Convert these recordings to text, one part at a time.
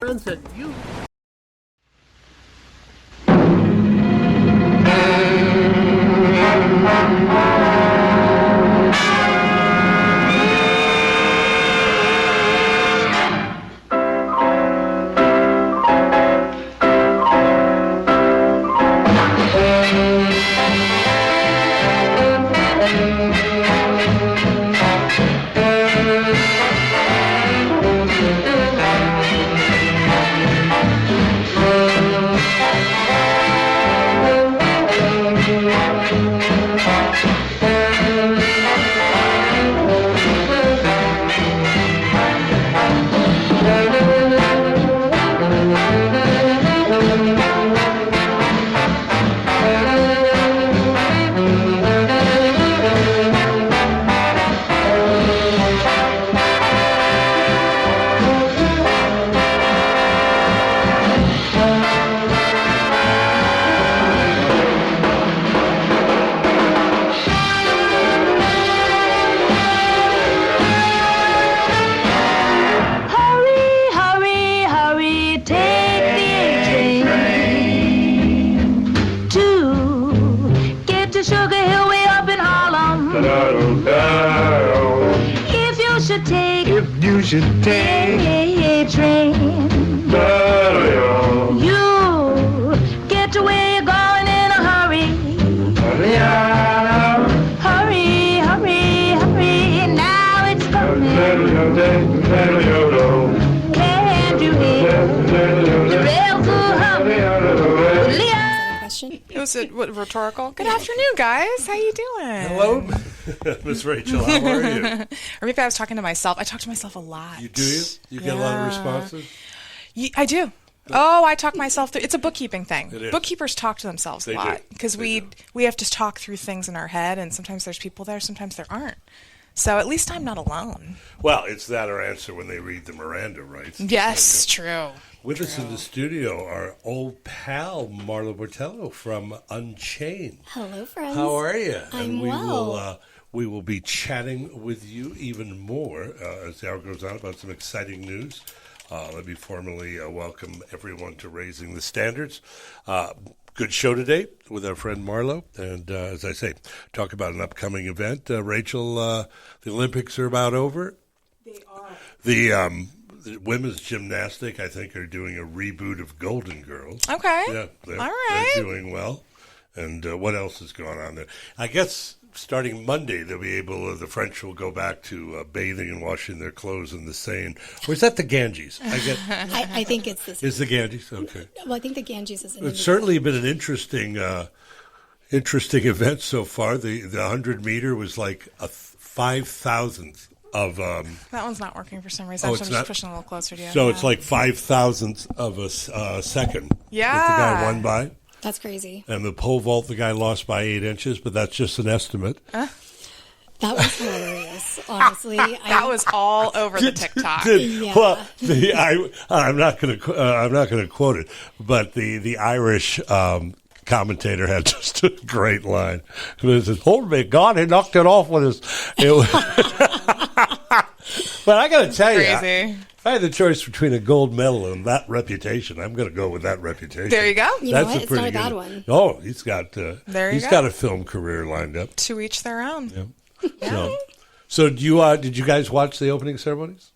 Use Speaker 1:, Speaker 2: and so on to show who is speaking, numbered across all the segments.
Speaker 1: Friends that you
Speaker 2: should take
Speaker 3: a train. You get to where you're going in a hurry. Hurry, hurry, hurry. Now it's coming. Can't you hear the bells are humming?
Speaker 4: Question? Was it rhetorical? Good afternoon, guys. How you doing?
Speaker 2: Hello, Miss Rachel. How are you?
Speaker 4: Or maybe I was talking to myself. I talk to myself a lot.
Speaker 2: You do? You get a lot of responses?
Speaker 4: I do. Oh, I talk myself through. It's a bookkeeping thing.
Speaker 2: It is.
Speaker 4: Bookkeepers talk to themselves a lot because we have to talk through things in our head, and sometimes there's people there, sometimes there aren't. So at least I'm not alone.
Speaker 2: Well, it's that or answer when they read the Miranda rights.
Speaker 4: Yes, true.
Speaker 2: With us in the studio, our old pal, Marla Bortello from Unchained.
Speaker 5: Hello, friends.
Speaker 2: How are you?
Speaker 5: I'm well.
Speaker 2: We will be chatting with you even more as the hour goes on about some exciting news. Let me formally welcome everyone to Raising the Standards. Good show today with our friend Marlo. And as I say, talk about an upcoming event. Rachel, the Olympics are about over.
Speaker 4: They are.
Speaker 2: The women's gymnastic, I think, are doing a reboot of Golden Girls.
Speaker 4: Okay.
Speaker 2: Yeah,
Speaker 4: all right.
Speaker 2: They're doing well. And what else is going on there? I guess starting Monday, they'll be able. The French will go back to bathing and washing their clothes in the Seine. Or is that the Ganges?
Speaker 5: I think it's the
Speaker 2: Is the Ganges? Okay.
Speaker 5: Well, I think the Ganges is.
Speaker 2: It's certainly been an interesting event so far. The 100-meter was like a 5,000th of.
Speaker 4: That one's not working for some reason.
Speaker 2: Oh,
Speaker 4: I'm just pushing a little closer to you.
Speaker 2: So it's like 5,000th of a second.
Speaker 4: Yeah.
Speaker 2: That the guy won by.
Speaker 5: That's crazy.
Speaker 2: And the pole vault, the guy lost by 8 inches, but that's just an estimate.
Speaker 5: That was hilarious, honestly.
Speaker 4: That was all over the TikTok.
Speaker 5: Yeah.
Speaker 2: Well, I'm not going to quote it, but the Irish commentator had just a great line. It says, "Hold me, God, he knocked it off with his." But I got to tell you, if I had the choice between a gold medal and that reputation, I'm going to go with that reputation.
Speaker 4: There you go.
Speaker 5: You know what? It's not a bad one.
Speaker 2: Oh, he's got got a film career lined up.
Speaker 4: To each their own.
Speaker 2: Yeah. So did you guys watch the opening ceremonies?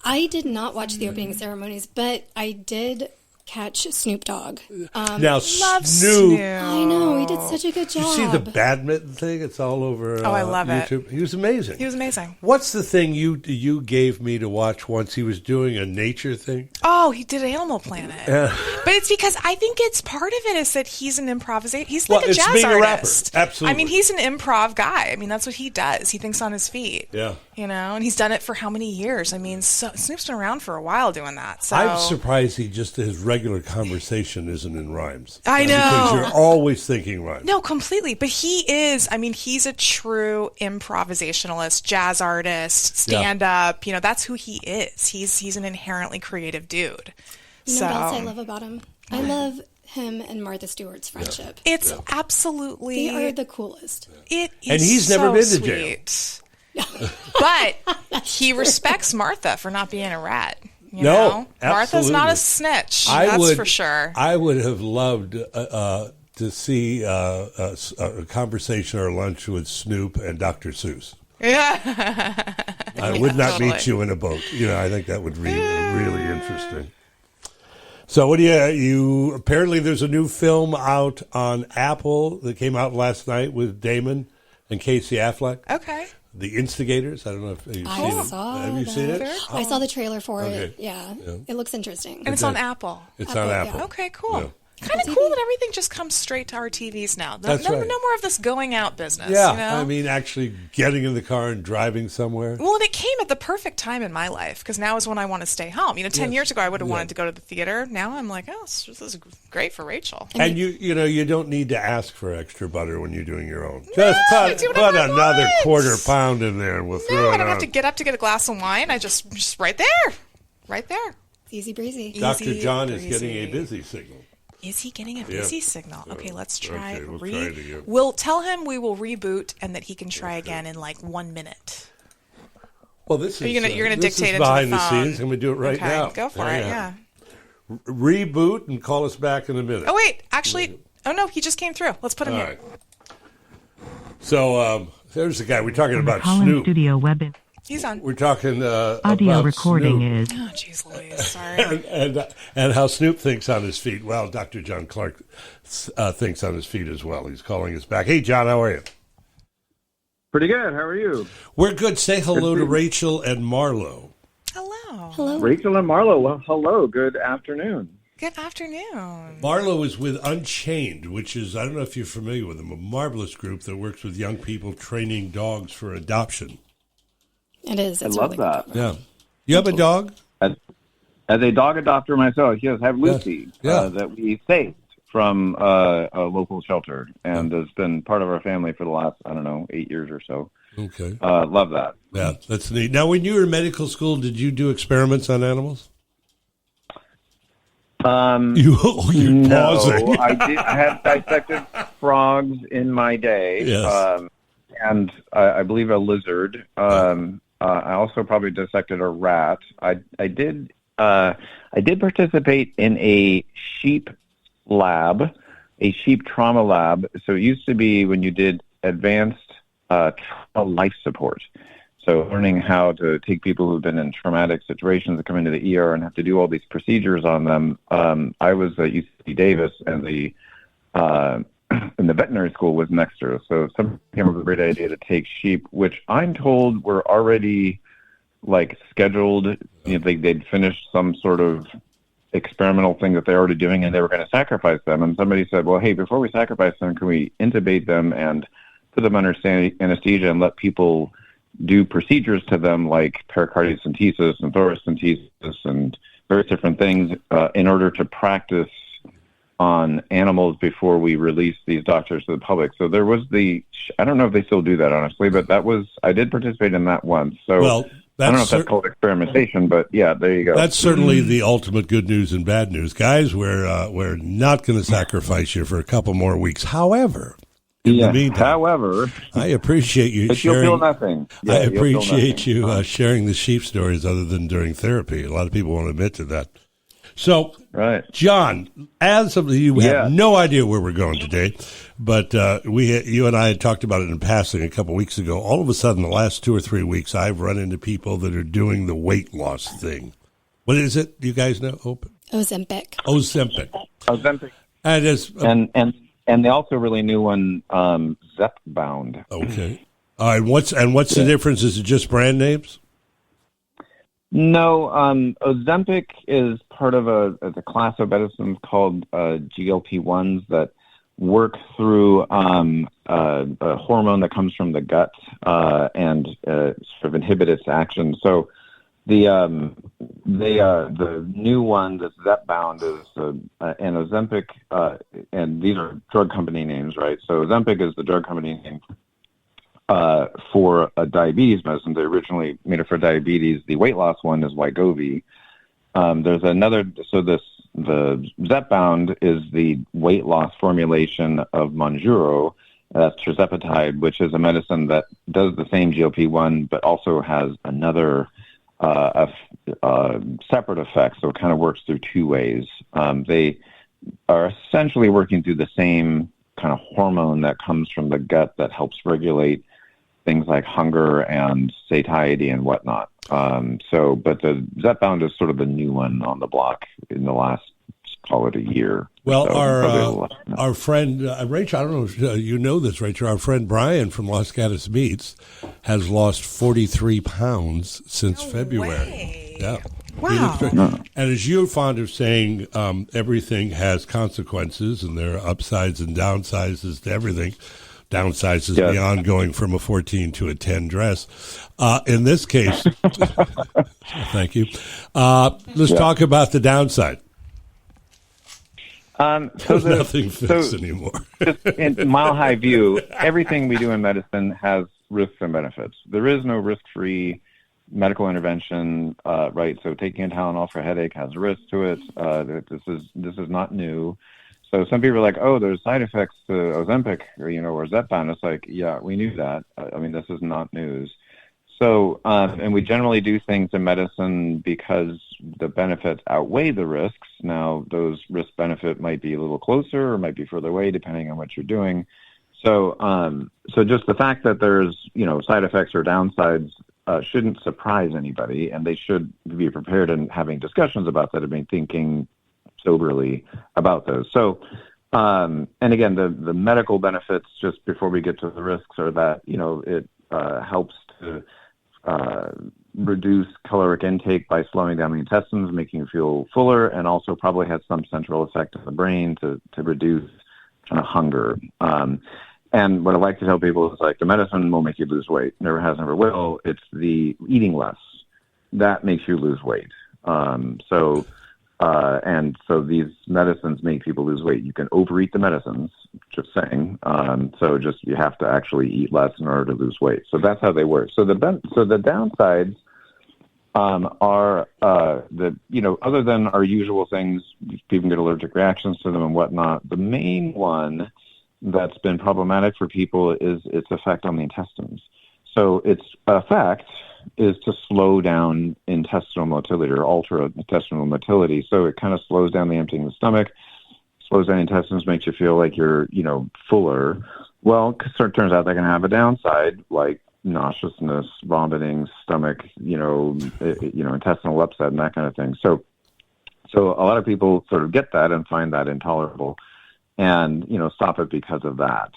Speaker 5: I did not watch the opening ceremonies, but I did catch Snoop Dogg.
Speaker 2: Now,
Speaker 4: Love
Speaker 2: Snoop.
Speaker 5: I know, he did such a good job.
Speaker 2: You see the badminton thing? It's all over
Speaker 4: I love
Speaker 2: YouTube. He was amazing.
Speaker 4: He was amazing.
Speaker 2: What's the thing you gave me to watch once? He was doing a nature thing.
Speaker 4: Oh, he did Animal Planet. But it's because I think it's part of it is that he's an improvisator. He's like a jazz artist.
Speaker 2: Absolutely.
Speaker 4: I mean, he's an improv guy. I mean, that's what he does. He thinks on his feet.
Speaker 2: Yeah.
Speaker 4: You know, and he's done it for how many years? I mean, Snoop's been around for a while doing that. So
Speaker 2: I'm surprised his regular conversation isn't in rhymes.
Speaker 4: I know.
Speaker 2: Because you're always thinking rhymes.
Speaker 4: No, completely. But he is, I mean, he's a true improvisationalist, jazz artist, stand-up. You know, that's who he is. He's an inherently creative dude.
Speaker 5: You know what else I love about him? I love him and Martha Stewart's friendship.
Speaker 4: It's absolutely...
Speaker 5: They are the coolest.
Speaker 4: It is
Speaker 2: And he's
Speaker 4: so
Speaker 2: never been to
Speaker 4: sweet. But he respects Martha for not being a rat. You
Speaker 2: No,
Speaker 4: know? Martha's not
Speaker 2: absolutely.
Speaker 4: a snitch.
Speaker 2: I
Speaker 4: That's
Speaker 2: would,
Speaker 4: for sure.
Speaker 2: I would have loved to see a conversation or lunch with Snoop and Dr. Seuss.
Speaker 4: Yeah.
Speaker 2: I would not
Speaker 4: Totally.
Speaker 2: meet you in a boat. I think that would be really interesting. So, what do you? Apparently, there's a new film out on Apple that came out last night with Damon and Casey Affleck.
Speaker 4: Okay.
Speaker 2: The Instigators. I don't know if you've
Speaker 5: I
Speaker 2: seen it.
Speaker 5: saw
Speaker 2: Have you seen it?
Speaker 4: Very cool.
Speaker 5: I saw the trailer for
Speaker 2: Okay.
Speaker 5: it. Yeah. It looks interesting.
Speaker 4: And it's on Apple.
Speaker 2: It's on
Speaker 5: Apple,
Speaker 2: Apple.
Speaker 5: yeah.
Speaker 4: Okay, cool.
Speaker 2: Yeah.
Speaker 4: Kind of cool that everything just comes straight to our TVs now.
Speaker 2: That's
Speaker 4: no,
Speaker 2: right.
Speaker 4: no more of this going out business.
Speaker 2: Yeah,
Speaker 4: You know?
Speaker 2: I mean, actually getting in the car and driving somewhere.
Speaker 4: Well, and it came at the perfect time in my life because now is when I want to stay home. 10 years ago, I would have wanted to go to the theater. Now I'm like, oh, this is great for Rachel.
Speaker 2: And you don't need to ask for extra butter when you're doing your own. Just
Speaker 4: I do
Speaker 2: put
Speaker 4: whatever I
Speaker 2: another
Speaker 4: want.
Speaker 2: quarter pound in there, and we'll throw
Speaker 4: No,
Speaker 2: it
Speaker 4: I don't
Speaker 2: on.
Speaker 4: have to get up to get a glass of wine. I just right there. Right there.
Speaker 5: It's easy breezy.
Speaker 2: Dr.
Speaker 4: Easy
Speaker 2: John is
Speaker 4: breezy.
Speaker 2: getting a busy signal.
Speaker 4: Is he getting a busy signal? Okay, let's try.
Speaker 2: Okay, we'll try it again.
Speaker 4: We'll tell him we will reboot and that he can try again in like 1 minute.
Speaker 2: Well, this is
Speaker 4: You're gonna
Speaker 2: this
Speaker 4: dictate
Speaker 2: is
Speaker 4: into
Speaker 2: behind
Speaker 4: the
Speaker 2: the
Speaker 4: phone.
Speaker 2: scenes. I'm going to do it right
Speaker 4: Okay,
Speaker 2: now.
Speaker 4: go for it. Yeah.
Speaker 2: Reboot and call us back in a minute.
Speaker 4: Oh wait, actually, oh no, he just came through. Let's put him
Speaker 2: All
Speaker 4: here.
Speaker 2: right. So there's the guy. We're talking about
Speaker 1: Collins
Speaker 2: Snoop.
Speaker 1: Studio Web
Speaker 4: He's on.
Speaker 2: We're talking
Speaker 1: audio
Speaker 2: about
Speaker 1: recording
Speaker 2: Snoop.
Speaker 1: is
Speaker 4: Oh, jeez Louise, sorry.
Speaker 2: And how Snoop thinks on his feet. Well, Dr. John Clark thinks on his feet as well. He's calling us back. Hey, John, how are you?
Speaker 6: Pretty good. How are you?
Speaker 2: We're good. Say hello to Rachel and Marlo.
Speaker 4: Hello.
Speaker 5: Hello.
Speaker 6: Rachel and Marlo. Well, hello. Good afternoon.
Speaker 4: Good afternoon.
Speaker 2: Marlo is with Unchained, which is, I don't know if you're familiar with them, a marvelous group that works with young people training dogs for adoption.
Speaker 5: It is. It's
Speaker 6: I love
Speaker 5: really
Speaker 6: that.
Speaker 5: good.
Speaker 2: Yeah. You have a dog?
Speaker 6: As a dog adopter myself, yes, I have Lucy
Speaker 2: Yeah.
Speaker 6: that we saved from a local shelter and has been part of our family for the last, 8 years or so.
Speaker 2: Okay.
Speaker 6: Love that.
Speaker 2: Yeah, that's neat. Now, when you were in medical school, did you do experiments on animals? You're pausing.
Speaker 6: No, I have dissected frogs in my day.
Speaker 2: Yes.
Speaker 6: And I believe a lizard. I also probably dissected a rat. I did participate in a sheep lab, a sheep trauma lab. So it used to be when you did advanced trauma life support. So learning how to take people who've been in traumatic situations and come into the ER and have to do all these procedures on them. I was at UC Davis, and the veterinary school was next to us. So someone came up with a great idea to take sheep, which I'm told were already scheduled. They'd finished some sort of experimental thing that they're already doing, and they were going to sacrifice them. And somebody said, well, hey, before we sacrifice them, can we intubate them and put them under anesthesia and let people do procedures to them like pericardiocentesis and thoracentesis and various different things in order to practice on animals before we release these doctors to the public. So there was I don't know if they still do that, honestly, but I did participate in that once. So
Speaker 2: Well,
Speaker 6: I don't know if that's called experimentation, but yeah, there you go.
Speaker 2: That's certainly the ultimate good news and bad news. Guys, we're not going to sacrifice you for a couple more weeks. However, in the meantime,
Speaker 6: however,
Speaker 2: I appreciate you
Speaker 6: but you'll
Speaker 2: sharing.
Speaker 6: feel nothing. Yeah,
Speaker 2: I
Speaker 6: you'll feel
Speaker 2: appreciate
Speaker 6: nothing.
Speaker 2: you sharing the sheep stories other than during therapy. A lot of people won't admit to that. So,
Speaker 6: Right.
Speaker 2: John, as of you
Speaker 6: Yeah.
Speaker 2: have no idea where we're going today, but you and I had talked about it in passing a couple weeks ago. All of a sudden, the last 2 or 3 weeks, I've run into people that are doing the weight loss thing. What is it? Do you guys know?
Speaker 5: Ozempic.
Speaker 2: Ozempic.
Speaker 6: Ozempic.
Speaker 2: And it's
Speaker 6: And they also really new one, Zepbound.
Speaker 2: okay. What's the difference? Is it just brand names?
Speaker 6: No, Ozempic is part of a class of medicines called GLP-1s that work through a hormone that comes from the gut and sort of inhibit its action. So the new one, this Zepbound, is and Ozempic, and these are drug company names, right? So Ozempic is the drug company name for a diabetes medicine. They originally made it for diabetes. The weight loss one is Wegovy. There's another. So the Zepbound is the weight loss formulation of Mounjaro. That's tirzepatide, which is a medicine that does the same GLP-1, but also has another separate effects, so it kind of works through two ways. They are essentially working through the same kind of hormone that comes from the gut that helps regulate things like hunger and satiety and whatnot. But the Zepbound is sort of the new one on the block in the last, call it a year.
Speaker 2: Well,
Speaker 6: So,
Speaker 2: our friend, Rachel, I don't know if you know this, Rachel, our friend Brian from Los Gatos Meats has lost 43 pounds since February.
Speaker 4: way.
Speaker 2: Yeah.
Speaker 4: Wow.
Speaker 2: And as you're fond of saying, everything has consequences, and there are upsides and downsizes to everything. Downsizes
Speaker 6: Yes.
Speaker 2: beyond going from a 14 to a 10 dress. In this case, thank you. Let's talk about the downside. There's nothing fixed anymore.
Speaker 6: Just in Mile High view, everything we do in medicine has risks and benefits. There is no risk-free medical intervention, right? So taking a Tylenol for a headache has a risk to it. This is not new. So some people are like, oh, there's side effects to Ozempic or Zepbound. It's like, yeah, we knew that. I mean, this is not news. So, and we generally do things in medicine because the benefits outweigh the risks. Now, those risk-benefit might be a little closer or might be further away depending on what you're doing. So, so just the fact that there's, side effects or downsides shouldn't surprise anybody, and they should be prepared and having discussions about that and be thinking soberly about those. So, and again, the medical benefits, just before we get to the risks, are that, it helps to reduce caloric intake by slowing down the intestines, making you feel fuller, and also probably has some central effect on the brain to reduce kind of hunger. And what I like to tell people is like the medicine will make you lose weight. Never has, never will. It's the eating less that makes you lose weight. And so these medicines make people lose weight. You can overeat the medicines, just saying. So just you have to actually eat less in order to lose weight. So that's how they work. So the downsides are other than our usual things, people get allergic reactions to them and whatnot. The main one that's been problematic for people is its effect on the intestines. So its effect is to slow down intestinal motility or alter intestinal motility. So it kind of slows down the emptying of the stomach, slows down intestines, makes you feel like you're, fuller. Well, it turns out they can have a downside, like nauseousness, vomiting, stomach, intestinal upset and that kind of thing. So a lot of people sort of get that and find that intolerable and, stop it because of that.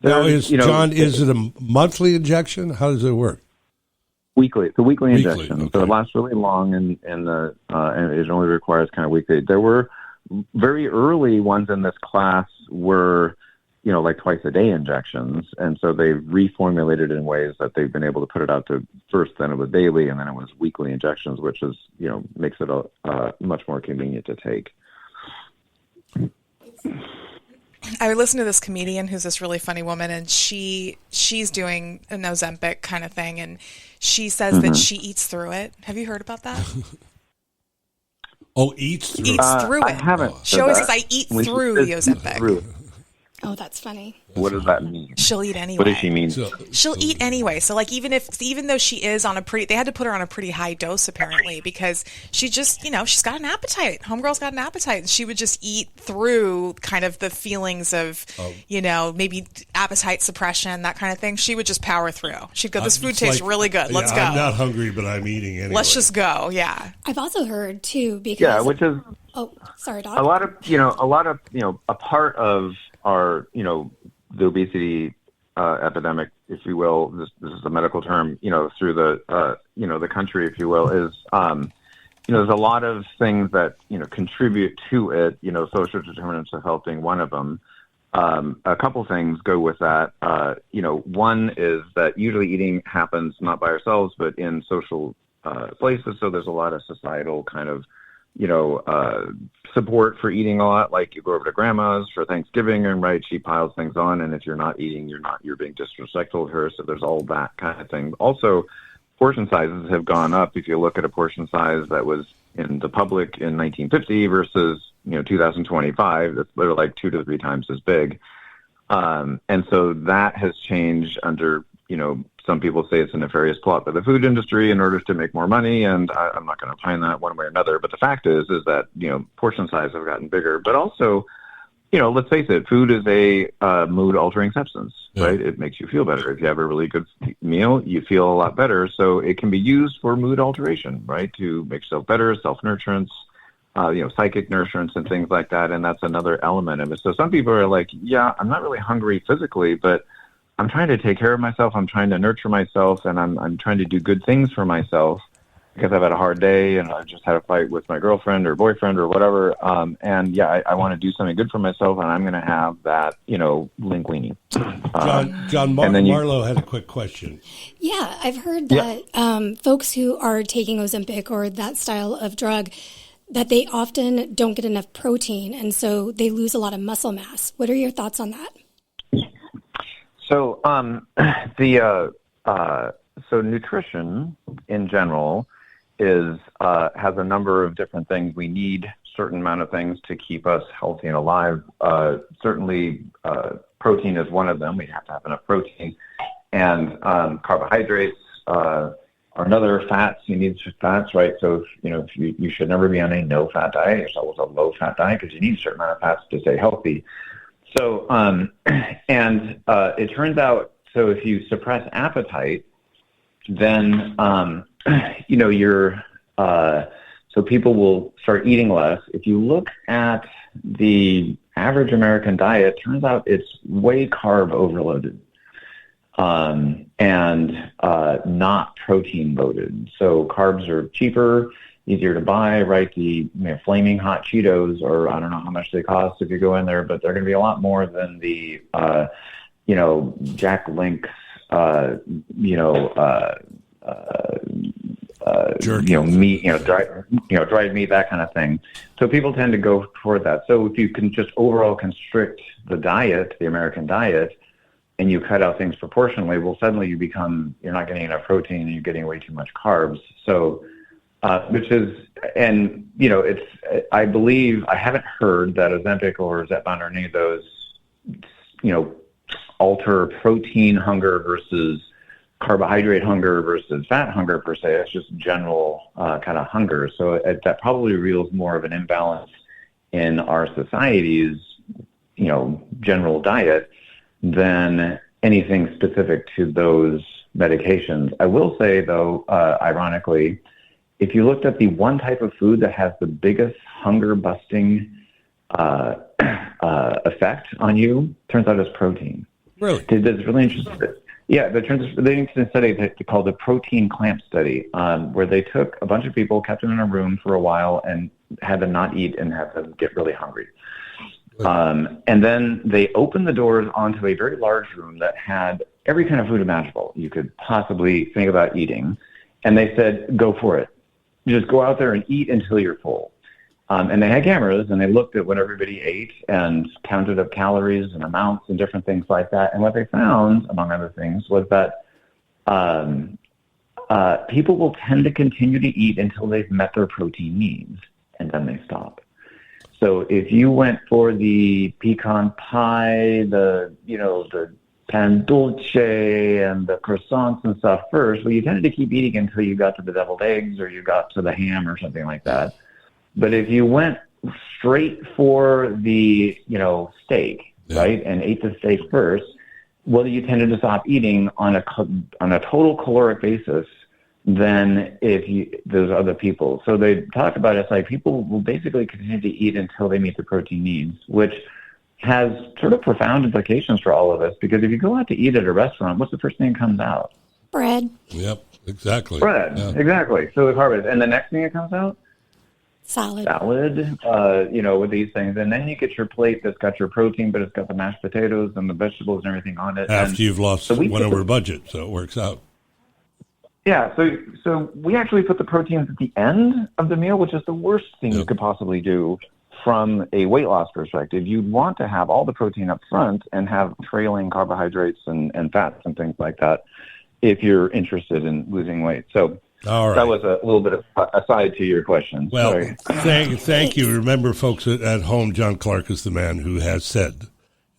Speaker 2: Now, is it a monthly injection? How does it work?
Speaker 6: Weekly. It's a weekly
Speaker 2: Weekly,
Speaker 6: injection.
Speaker 2: okay.
Speaker 6: So it lasts really long and it only requires kind of weekly. There were very early ones in this class were, like twice a day injections. And so they've reformulated in ways that they've been able to put it out to first, then it was daily, and then it was weekly injections, which is, makes it much more convenient to take.
Speaker 4: I listened to this comedian who's this really funny woman, and she's doing an Ozempic kind of thing, and she says that she eats through it. Have you heard about that?
Speaker 2: Oh, eats through.
Speaker 4: Eats through it.
Speaker 6: I haven't.
Speaker 4: She always says, "I eat through the Ozempic."
Speaker 5: Oh, that's funny.
Speaker 6: What does that mean?
Speaker 4: She'll eat anyway.
Speaker 6: What does she mean?
Speaker 4: She'll eat anyway. So like even though she is on they had to put her on a pretty high dose apparently because she just, she's got an appetite. Homegirl's got an appetite, and she would just eat through kind of the feelings of, maybe appetite suppression, that kind of thing. She would just power through. She'd go, this food tastes really good. Let's go.
Speaker 2: I'm not hungry, but I'm eating anyway.
Speaker 4: Let's just go. Yeah.
Speaker 5: I've also heard too because
Speaker 6: which is
Speaker 5: oh, sorry, Doc.
Speaker 6: a lot of a part of our the obesity epidemic, if you will, this is a medical term, through the country, if you will, is there's a lot of things that contribute to it, social determinants of health being one of them. A couple things go with that. One is that usually eating happens not by ourselves but in social places, so there's a lot of societal kind of support for eating a lot. Like you go over to grandma's for Thanksgiving and she piles things on, and if you're not eating, you're being disrespectful to her. So there's all that kind of thing. Also, portion sizes have gone up. If you look at a portion size that was in the public in 1950 versus 2025, it's literally like 2 to 3 times as big. And so that has changed under some people say it's a nefarious plot by the food industry in order to make more money, and I'm not going to find that one way or another. But the fact is that portion size have gotten bigger, but also, let's face it, food is a mood-altering substance, right? It makes you feel better. If you have a really good meal, you feel a lot better. So it can be used for mood alteration, right? To make yourself better, self-nurturance, psychic nurturance and things like that. And that's another element of it. So some people are like, yeah, I'm not really hungry physically, but I'm trying to take care of myself. I'm trying to nurture myself, and I'm trying to do good things for myself because I've had a hard day and I've just had a fight with my girlfriend or boyfriend or whatever. I want to do something good for myself, and I'm going to have that, linguine.
Speaker 2: John Marlowe had a quick question.
Speaker 5: Yeah, I've heard that folks who are taking Ozempic or that style of drug, that they often don't get enough protein, and so they lose a lot of muscle mass. What are your thoughts on that?
Speaker 6: So, so nutrition in general has a number of different things. We need certain amount of things to keep us healthy and alive. Certainly, protein is one of them. We have to have enough protein, and carbohydrates are another. Fats, you need fats, right? So, if you should never be on a no-fat diet. It's always a low-fat diet because you need a certain amount of fats to stay healthy. So, it turns out, so if you suppress appetite, then, so people will start eating less. If you look at the average American diet, turns out it's way carb overloaded, and not protein loaded. So carbs are cheaper, easier to buy, right? The flaming hot Cheetos, or I don't know how much they cost if you go in there, but they're going to be a lot more than the, Jack Link's,
Speaker 2: jerky,
Speaker 6: meat, dried meat, that kind of thing. So people tend to go toward that. So if you can just overall constrict the diet, the American diet, and you cut out things proportionally, well, suddenly you're not getting enough protein and you're getting way too much carbs. So, I believe, I haven't heard that Ozempic or Zepbound or any of those, alter protein hunger versus carbohydrate hunger versus fat hunger per se. It's just general kind of hunger. So that probably reveals more of an imbalance in our society's, general diet than anything specific to those medications. I will say, though, ironically, if you looked at the one type of food that has the biggest hunger-busting effect on you, turns out it's protein.
Speaker 2: Really?
Speaker 6: It's really interesting. Yeah, there's an interesting study called the protein clamp study, where they took a bunch of people, kept them in a room for a while, and had them not eat and had them get really hungry. And then they opened the doors onto a very large room that had every kind of food imaginable you could possibly think about eating. And they said, go for it. Just go out there and eat until you're full. And they had cameras, and they looked at what everybody ate and counted up calories and amounts and different things like that. And what they found, among other things, was that people will tend to continue to eat until they've met their protein needs, and then they stop. So if you went for the pecan pie, the pan dulce and the croissants and stuff first, well, you tended to keep eating until you got to the deviled eggs or you got to the ham or something like that. But if you went straight for the, steak, right, and ate the steak first, well, you tended to stop eating on a total caloric basis than those other people. So they talk about it's like people will basically continue to eat until they meet their protein needs, which has sort of profound implications for all of us, because if you go out to eat at a restaurant, what's the first thing that comes out?
Speaker 5: Bread.
Speaker 2: Yep, exactly.
Speaker 6: Bread, exactly. So the carbs. And the next thing that comes out?
Speaker 5: Salad,
Speaker 6: with these things. And then you get your plate that's got your protein, but it's got the mashed potatoes and the vegetables and everything on it.
Speaker 2: After you've lost one over budget, so it works out.
Speaker 6: Yeah, so we actually put the proteins at the end of the meal, which is the worst thing you could possibly do from a weight loss perspective. You'd want to have all the protein up front and have trailing carbohydrates and fats and things like that if you're interested in losing weight. So
Speaker 2: all right.
Speaker 6: That was a little bit of aside to your question.
Speaker 2: Well,
Speaker 6: sorry.
Speaker 2: Thank you. Remember, folks, at home, John Clark is the man who has said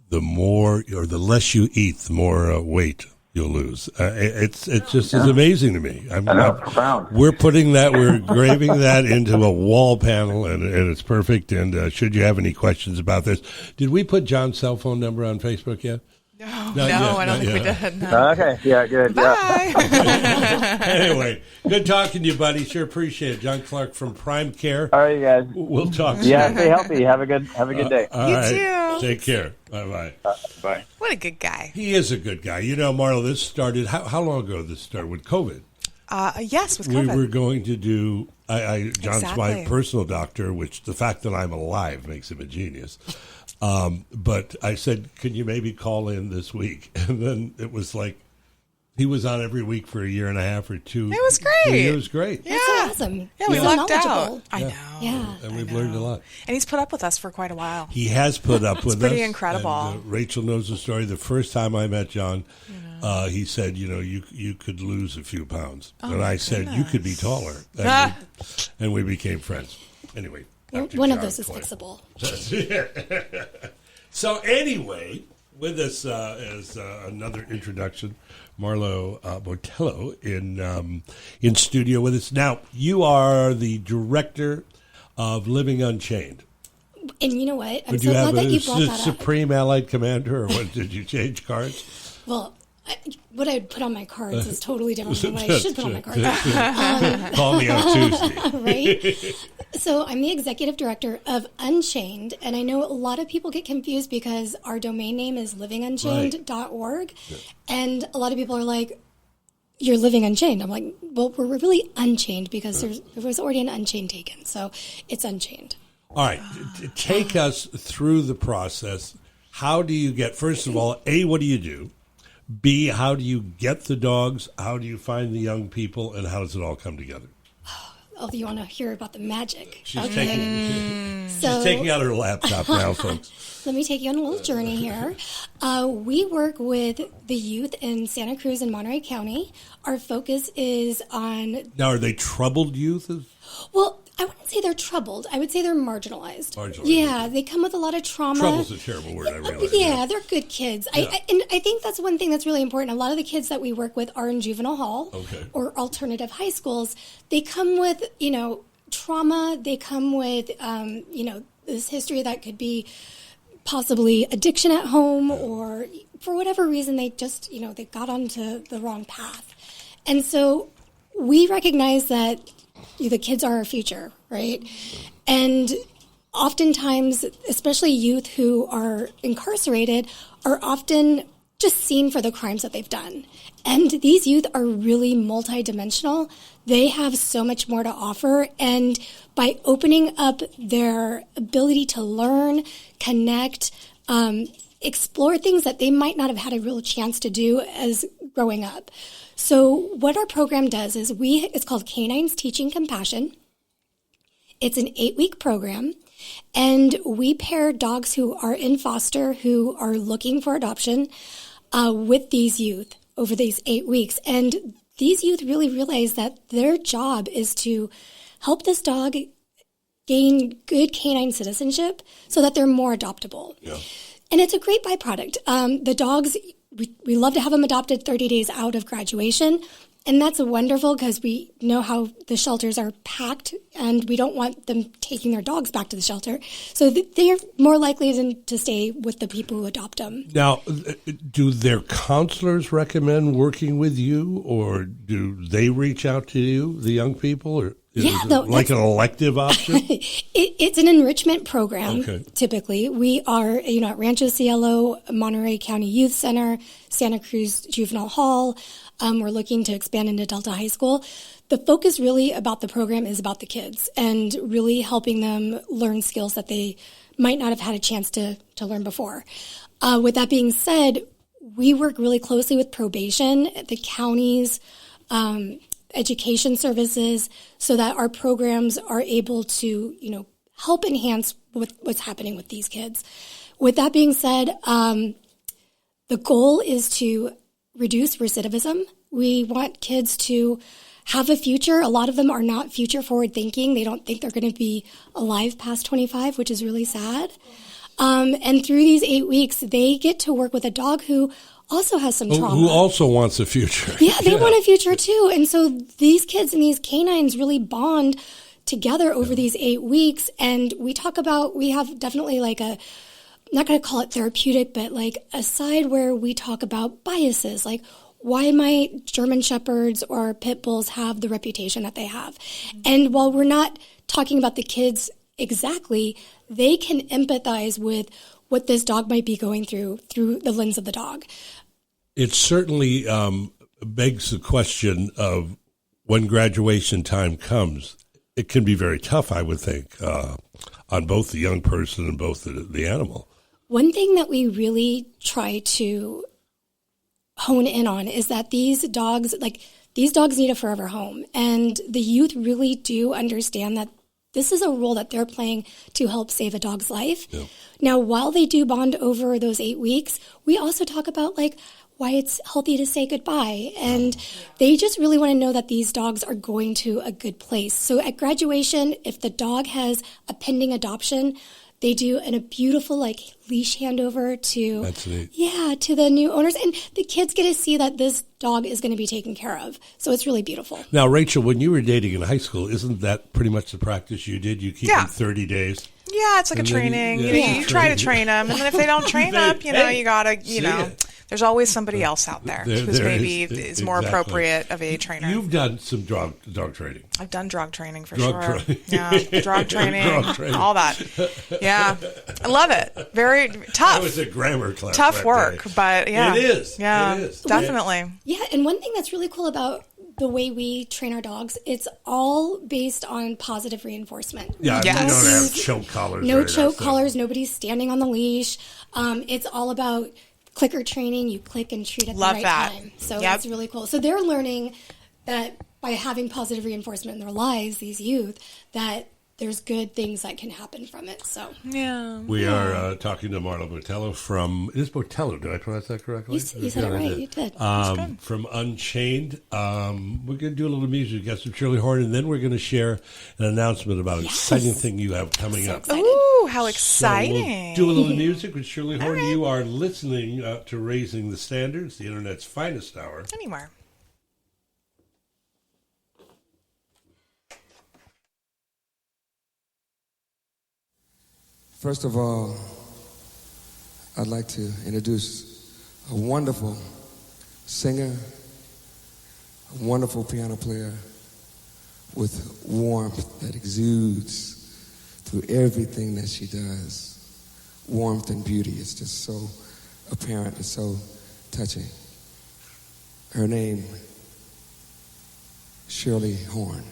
Speaker 2: the more or the less you eat, the more weight you'll lose. It's just is amazing to me.
Speaker 6: I know, profound.
Speaker 2: We're engraving that into a wall panel, and it's perfect. And should you have any questions about this, did we put John's cell phone number on Facebook yet?
Speaker 4: No,
Speaker 2: Not yet,
Speaker 4: I don't
Speaker 2: not
Speaker 4: think we
Speaker 2: yet.
Speaker 4: did. No.
Speaker 6: Okay, yeah, good. Yeah.
Speaker 4: Bye.
Speaker 2: Anyway, good talking to you, buddy. Sure appreciate it. John Clark from Prime Care.
Speaker 6: All right, you guys.
Speaker 2: We'll talk soon.
Speaker 6: Yeah, stay healthy. Have a good day.
Speaker 2: All
Speaker 4: You
Speaker 2: right.
Speaker 4: too.
Speaker 2: Take care. Bye-bye.
Speaker 6: Bye.
Speaker 4: What a good guy.
Speaker 2: He is a good guy. You know, Marlo, this started, how long ago this started? With COVID.
Speaker 4: Yes, with
Speaker 2: We
Speaker 4: COVID.
Speaker 2: were going to do, John's my
Speaker 4: Exactly.
Speaker 2: personal doctor, which the fact that I'm alive makes him a genius. But I said, can you maybe call in this week? And then it was like, he was on every week for a year and a half or two.
Speaker 4: It was great.
Speaker 2: It was great.
Speaker 4: Yeah.
Speaker 5: That's so awesome.
Speaker 4: Yeah, we
Speaker 5: So
Speaker 4: lucked out.
Speaker 5: knowledgeable.
Speaker 4: I know.
Speaker 5: Yeah.
Speaker 2: And we've learned a lot.
Speaker 4: And he's put up with us for quite a while.
Speaker 2: He has put up with us.
Speaker 4: pretty incredible.
Speaker 2: And, Rachel knows the story. The first time I met John, he said, you could lose a few pounds. And I said, you could be taller. And we became friends. Anyway. after
Speaker 5: One of
Speaker 2: John
Speaker 5: those is
Speaker 2: quit.
Speaker 5: fixable.
Speaker 2: So anyway, with us as another introduction, Marlo Botello in studio with us. Now, you are the director of Living Unchained.
Speaker 5: And you know what? I'm
Speaker 2: Would
Speaker 5: so
Speaker 2: you
Speaker 5: glad
Speaker 2: have
Speaker 5: that
Speaker 2: a
Speaker 5: you brought that up.
Speaker 2: Supreme Allied Commander, or what? Did you change cards?
Speaker 5: Well, what I would put on my cards is totally different from what I should put on my cards.
Speaker 2: Call me on Tuesday.
Speaker 5: Right? So I'm the executive director of Unchained, and I know a lot of people get confused because our domain name is livingunchained.org, and a lot of people are like, you're living unchained. I'm like, well, we're really unchained because there was already an Unchained taken, so it's Unchained.
Speaker 2: All right, take us through the process. How do you get, first of all, A, what do you do? B, how do you get the dogs? How do you find the young people? And how does it all come together?
Speaker 5: Oh, you want to hear about the magic?
Speaker 2: She's taking out her laptop now, folks.
Speaker 5: Let me take you on a little journey here. We work with the youth in Santa Cruz and Monterey County. Our focus is on,
Speaker 2: Now, are they troubled youth?
Speaker 5: well, I wouldn't say they're troubled. I would say they're marginalized.
Speaker 2: Marginalized.
Speaker 5: Yeah, they come with a lot of trauma.
Speaker 2: Trouble's a terrible word, I realize.
Speaker 5: Yeah, they're good kids. And I think that's one thing that's really important. A lot of the kids that we work with are in juvenile hall
Speaker 2: Okay.
Speaker 5: or alternative high schools. They come with, trauma. They come with, this history that could be possibly addiction at home, or for whatever reason, they just, they got onto the wrong path. And so we recognize that the kids are our future, right? And oftentimes, especially youth who are incarcerated, are often just seen for the crimes that they've done. And these youth are really multidimensional. They have so much more to offer. And by opening up their ability to learn, connect, explore things that they might not have had a real chance to do as growing up. So what our program does is it's called Canines Teaching Compassion. It's an 8-week program, and we pair dogs who are in foster, who are looking for adoption, with these youth over these 8 weeks. And these youth really realize that their job is to help this dog gain good canine citizenship so that they're more adoptable. Yeah. And it's a great byproduct. The dogs, we love to have them adopted 30 days out of graduation. And that's wonderful because we know how the shelters are packed and we don't want them taking their dogs back to the shelter. So they're more likely to stay with the people who adopt them.
Speaker 2: Now, do their counselors recommend working with you, or do they reach out to you, the young people, or is it like an elective option?
Speaker 5: It's an enrichment program,
Speaker 2: Okay.
Speaker 5: Typically. We are, at Rancho Cielo, Monterey County Youth Center, Santa Cruz Juvenile Hall. We're looking to expand into Delta High School. The focus really about the program is about the kids and really helping them learn skills that they might not have had a chance to learn before. With that being said, we work really closely with probation, the counties, education services, so that our programs are able to, help enhance what's happening with these kids. With that being said, the goal is to reduce recidivism. We want kids to have a future. A lot of them are not future forward thinking. They don't think they're going to be alive past 25, which is really sad. And through these 8 weeks, they get to work with a dog who also has some
Speaker 2: Who
Speaker 5: trauma.
Speaker 2: also wants a future.
Speaker 5: Yeah, they want a future too. And so these kids and these canines really bond together over these 8 weeks. And we have definitely like I'm not going to call it therapeutic, but like a side where we talk about biases, like why might German Shepherds or Pit Bulls have the reputation that they have. And while we're not talking about the kids exactly, they can empathize with what this dog might be going through the lens of the dog.
Speaker 2: It certainly begs the question of when graduation time comes, it can be very tough, I would think, on both the young person and both the animal.
Speaker 5: One thing that we really try to hone in on is that these dogs need a forever home. And the youth really do understand that this is a role that they're playing to help save a dog's life. Yeah. Now, while they do bond over those 8 weeks, we also talk about like why it's healthy to say goodbye. And they just really want to know that these dogs are going to a good place. So at graduation, if the dog has a pending adoption, they do a beautiful like leash handover to the new owners, and the kids get to see that this dog is going to be taken care of. So it's really beautiful.
Speaker 2: Now, Rachel, when you were dating in high school, isn't that pretty much the practice you did? You keep them 30 days.
Speaker 4: Yeah, it's like a training. You try to train them, and then if they don't train up, you gotta, there's always somebody else out there who's maybe is more appropriate of a trainer.
Speaker 2: You've done some dog training.
Speaker 4: I've done drug training for sure. Yeah, drug training, all that. Yeah, I love it. Very tough.
Speaker 2: That was a grammar class.
Speaker 4: Tough work, but yeah.
Speaker 2: It is.
Speaker 4: Yeah,
Speaker 2: it is.
Speaker 4: Definitely.
Speaker 5: Yeah, and one thing that's really cool about the way we train our dogs, it's all based on positive reinforcement.
Speaker 2: Yeah,
Speaker 4: Yes.
Speaker 2: you don't have choke collars.
Speaker 5: No choke collars, nobody's standing on the leash. It's all about clicker training. You click and treat at the right time. So that's really cool. So they're learning that by having positive reinforcement in their lives, these youth, that there's good things that can happen from it. So
Speaker 2: we are talking to Marla Botello from, it is Botello, did I pronounce that correctly?
Speaker 5: You said it right, you did.
Speaker 2: From Unchained. We're going to do a little music. We got some Shirley Horn, and then we're going to share an announcement about an exciting thing you have coming up.
Speaker 5: Excited.
Speaker 4: Ooh, how exciting.
Speaker 2: So we'll do a little music with Shirley Horn. Right. You are listening to Raising the Standards, the Internet's finest hour.
Speaker 4: Anywhere.
Speaker 1: First of all, I'd like to introduce a wonderful singer, a wonderful piano player with warmth that exudes through everything that she does. Warmth and beauty is just so apparent and so touching. Her name, Shirley Horn.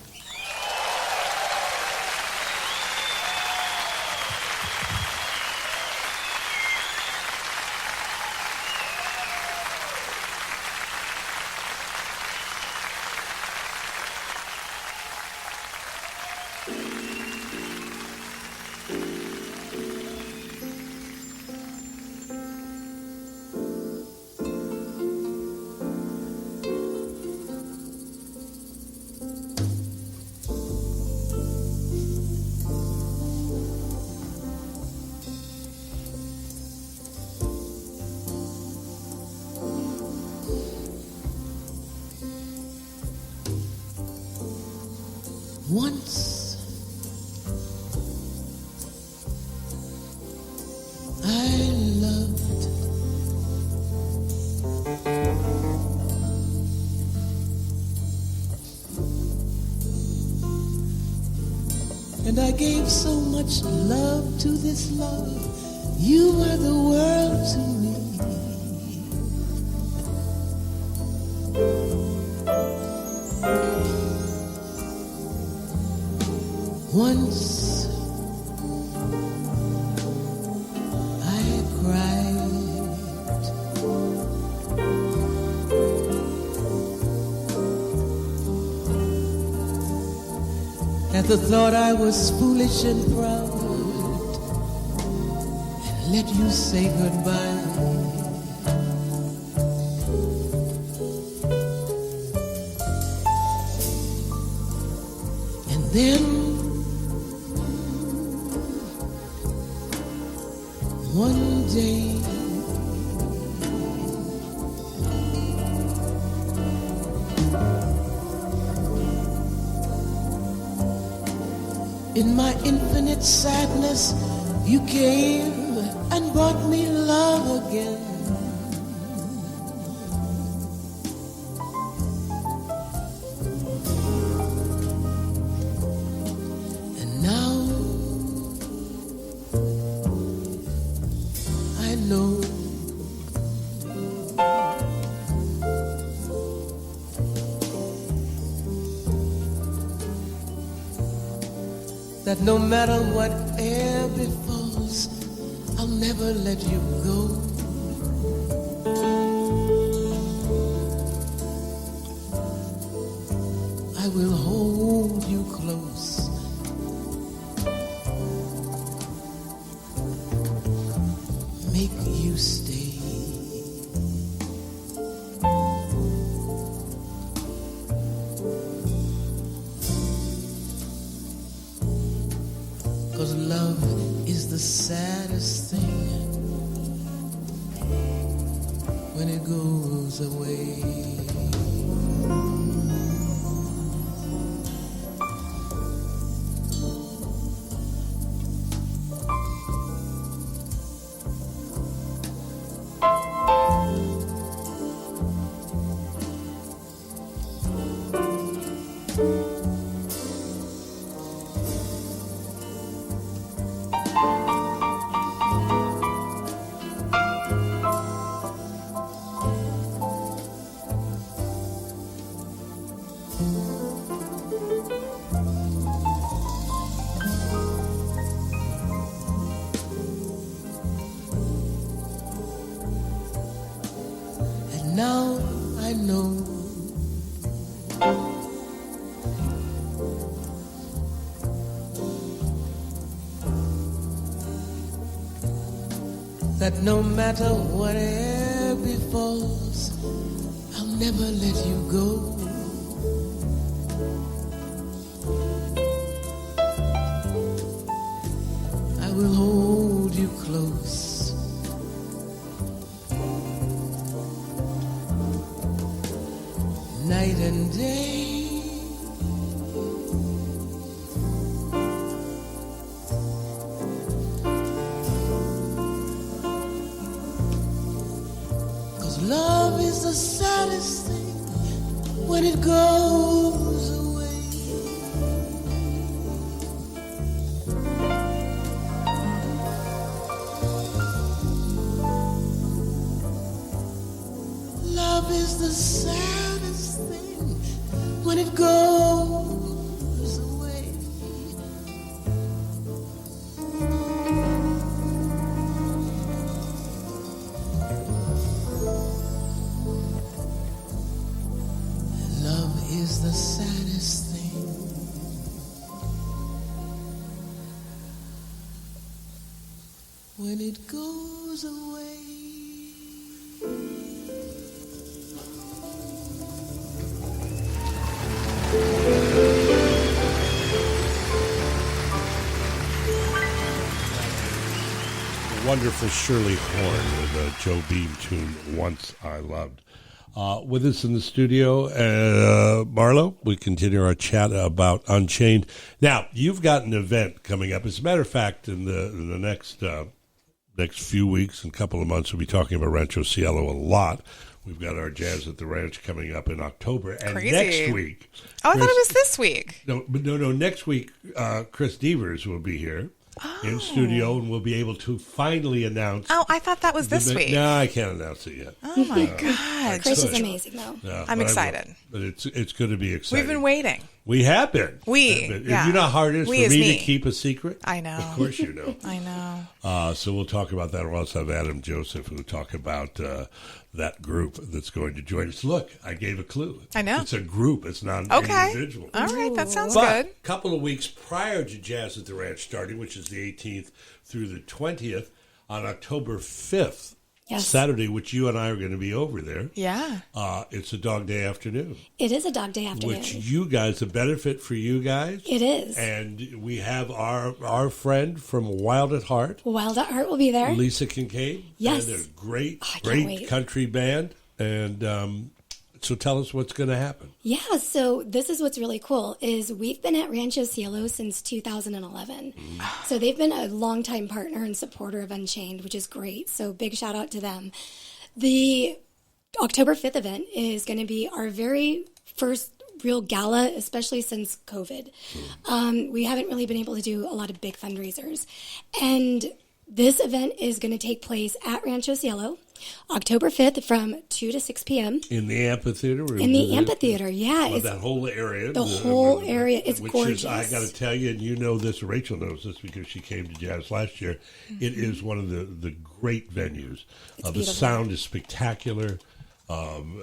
Speaker 7: Once I loved, and I gave so much love to this love. You are the world to me. Once I cried at the thought I was foolish and proud and let you say goodbye. And then one day In my infinite sadness, you came and brought me love again. And now I know that no matter whatever befalls, I'll never let you go. I will hold you close. Make you stay. Cause love is the saddest thing when it goes away. And now I know that no matter whatever befalls, I'll never let you go. I will hold you close. Night and day. Love is the saddest thing when it goes away. Love is the saddest thing when it goes away. Love is the saddest thing when it goes away.
Speaker 2: Wonderful Shirley Horn with a Joe Beam tune, Once I Loved. With us in the studio, Marlo, we continue our chat about Unchained. Now, you've got an event coming up. As a matter of fact, in the next few weeks and couple of months, we'll be talking about Rancho Cielo a lot. We've got our Jazz at the Ranch coming up in October. And
Speaker 4: Crazy.
Speaker 2: next week...
Speaker 4: Oh, I thought it was this week.
Speaker 2: No, next week, Chris Devers will be here. In studio, and we'll be able to finally announce.
Speaker 4: Oh, I thought that was this week.
Speaker 2: No, I can't announce it yet.
Speaker 4: Oh my God,
Speaker 5: Chris is amazing, though.
Speaker 2: Yeah,
Speaker 4: I'm
Speaker 2: but
Speaker 4: excited.
Speaker 2: But it's going to be exciting.
Speaker 4: We've been waiting.
Speaker 2: We have been.
Speaker 4: Yeah.
Speaker 2: You know how hard it is
Speaker 4: We
Speaker 2: for
Speaker 4: is
Speaker 2: me
Speaker 4: me.
Speaker 2: to keep a secret?
Speaker 4: I know.
Speaker 2: Of course you know.
Speaker 4: I know.
Speaker 2: So we'll talk about that. We'll also have Adam Joseph who will talk about that group that's going to join us. Look, I gave a clue.
Speaker 4: I know.
Speaker 2: It's a group. It's not an
Speaker 4: Okay.
Speaker 2: individual.
Speaker 4: All right, that sounds
Speaker 2: But
Speaker 4: good.
Speaker 2: a couple of weeks prior to Jazz at the Ranch starting, which is the 18th through the 20th, on October 5th,
Speaker 5: Yes.
Speaker 2: Saturday, which you and I are going to be over there.
Speaker 4: Yeah.
Speaker 2: It's a dog day afternoon,
Speaker 5: It is a dog day afternoon.
Speaker 2: which you guys, a benefit for you guys.
Speaker 5: It is.
Speaker 2: And we have our friend from Wild at Heart,
Speaker 5: Wild at Heart will be there.
Speaker 2: Lisa Kincaid.
Speaker 5: Yes.
Speaker 2: And a great,
Speaker 5: Oh, I can't
Speaker 2: great
Speaker 5: wait.
Speaker 2: country band. And So tell us what's going to happen.
Speaker 5: Yeah, so this is what's really cool is we've been at Rancho Cielo since 2011. So they've been a longtime partner and supporter of Unchained, which is great. So big shout out to them. The October 5th event is going to be our very first real gala, especially since COVID. We haven't really been able to do a lot of big fundraisers. And this event is going to take place at Rancho Cielo, October 5th from 2 to 6 p.m.
Speaker 2: In the amphitheater?
Speaker 5: In the amphitheater, yeah.
Speaker 2: Well, that whole area.
Speaker 5: The whole area is
Speaker 2: which
Speaker 5: gorgeous.
Speaker 2: Is, I got to tell you, and you know this, Rachel knows this because she came to Jazz last year. It is one of the great venues. The
Speaker 5: beautiful.
Speaker 2: sound is spectacular. And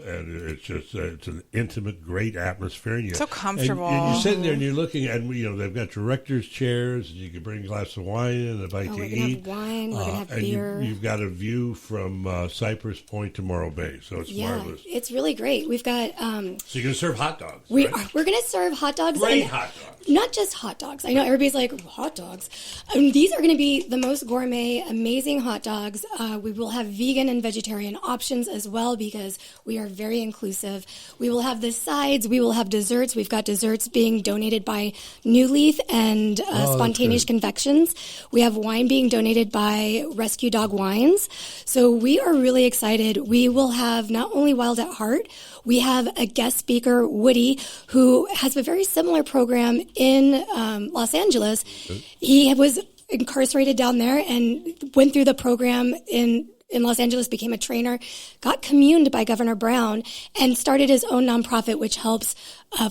Speaker 2: it's just it's an intimate, great atmosphere. And
Speaker 4: So comfortable.
Speaker 2: And you're sitting there and you're looking, and they've got directors' chairs. And you can bring a glass of wine and a bite to
Speaker 5: We're
Speaker 2: eat.
Speaker 5: going to have wine, we're going to have
Speaker 2: and
Speaker 5: beer.
Speaker 2: You've got a view from Cypress Point to Morro Bay, so it's marvelous.
Speaker 5: It's really great. We've got
Speaker 2: So you're going to serve hot dogs.
Speaker 5: we're
Speaker 2: right?
Speaker 5: going to serve hot dogs.
Speaker 2: Great
Speaker 5: and
Speaker 2: hot dogs.
Speaker 5: Not just hot dogs. I know everybody's like, hot dogs. These are going to be the most gourmet, amazing hot dogs. We will have vegan and vegetarian options as well because we are very inclusive. We will have the sides. We will have desserts. We've got desserts being donated by New Leaf and Spontaneous Confections. We have wine being donated by Rescue Dog Wines. So we are really excited. We will have not only Wild at Heart, we have a guest speaker, Woody, who has a very similar program in Los Angeles. He was incarcerated down there and went through the program in Los Angeles, became a trainer, got communed by Governor Brown, and started his own nonprofit, which helps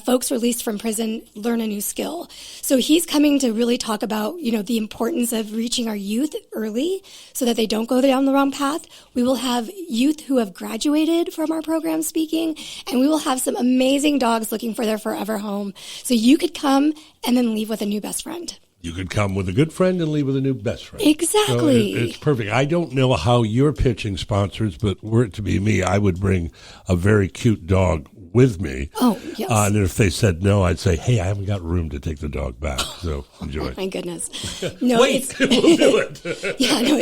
Speaker 5: folks released from prison learn a new skill. So he's coming to really talk about, the importance of reaching our youth early so that they don't go down the wrong path. We will have youth who have graduated from our program speaking, and we will have some amazing dogs looking for their forever home. So you could come and then leave with a new best friend.
Speaker 2: You could come with a good friend and leave with a new best friend.
Speaker 5: Exactly.
Speaker 2: So it's perfect. I don't know how you're pitching sponsors, but were it to be me, I would bring a very cute dog with me.
Speaker 5: Oh, yes.
Speaker 2: And if they said no, I'd say, hey, I haven't got room to take the dog back. So enjoy.
Speaker 5: My goodness. No,
Speaker 2: Wait, we'll do it.
Speaker 5: Yeah, no,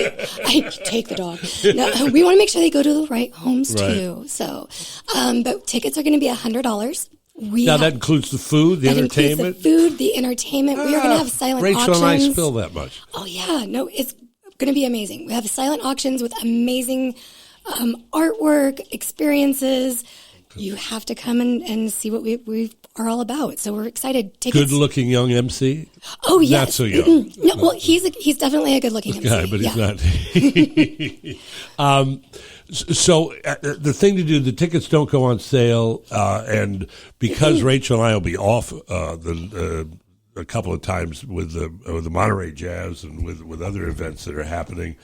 Speaker 5: I take the dog. No, we want to make sure they go to the right homes
Speaker 2: Right.
Speaker 5: too. So, but tickets are going to be $100.
Speaker 2: Now that includes the food, the
Speaker 5: that
Speaker 2: entertainment.
Speaker 5: includes the food, the entertainment. We are going to have silent
Speaker 2: Rachel
Speaker 5: auctions.
Speaker 2: and I spill that much.
Speaker 5: Oh yeah, no, it's going to be amazing. We have silent auctions with amazing artwork, experiences. You have to come and see what we are all about. So we're excited. Tickets.
Speaker 2: Good-looking young MC.
Speaker 5: Oh yes.
Speaker 2: Not so young.
Speaker 5: No, well, he's definitely a good-looking MC.
Speaker 2: Guy, but
Speaker 5: yeah.
Speaker 2: he's not. So the thing to do, the tickets don't go on sale, and because Rachel and I will be off a couple of times with the Monterey Jazz and with other events that are happening,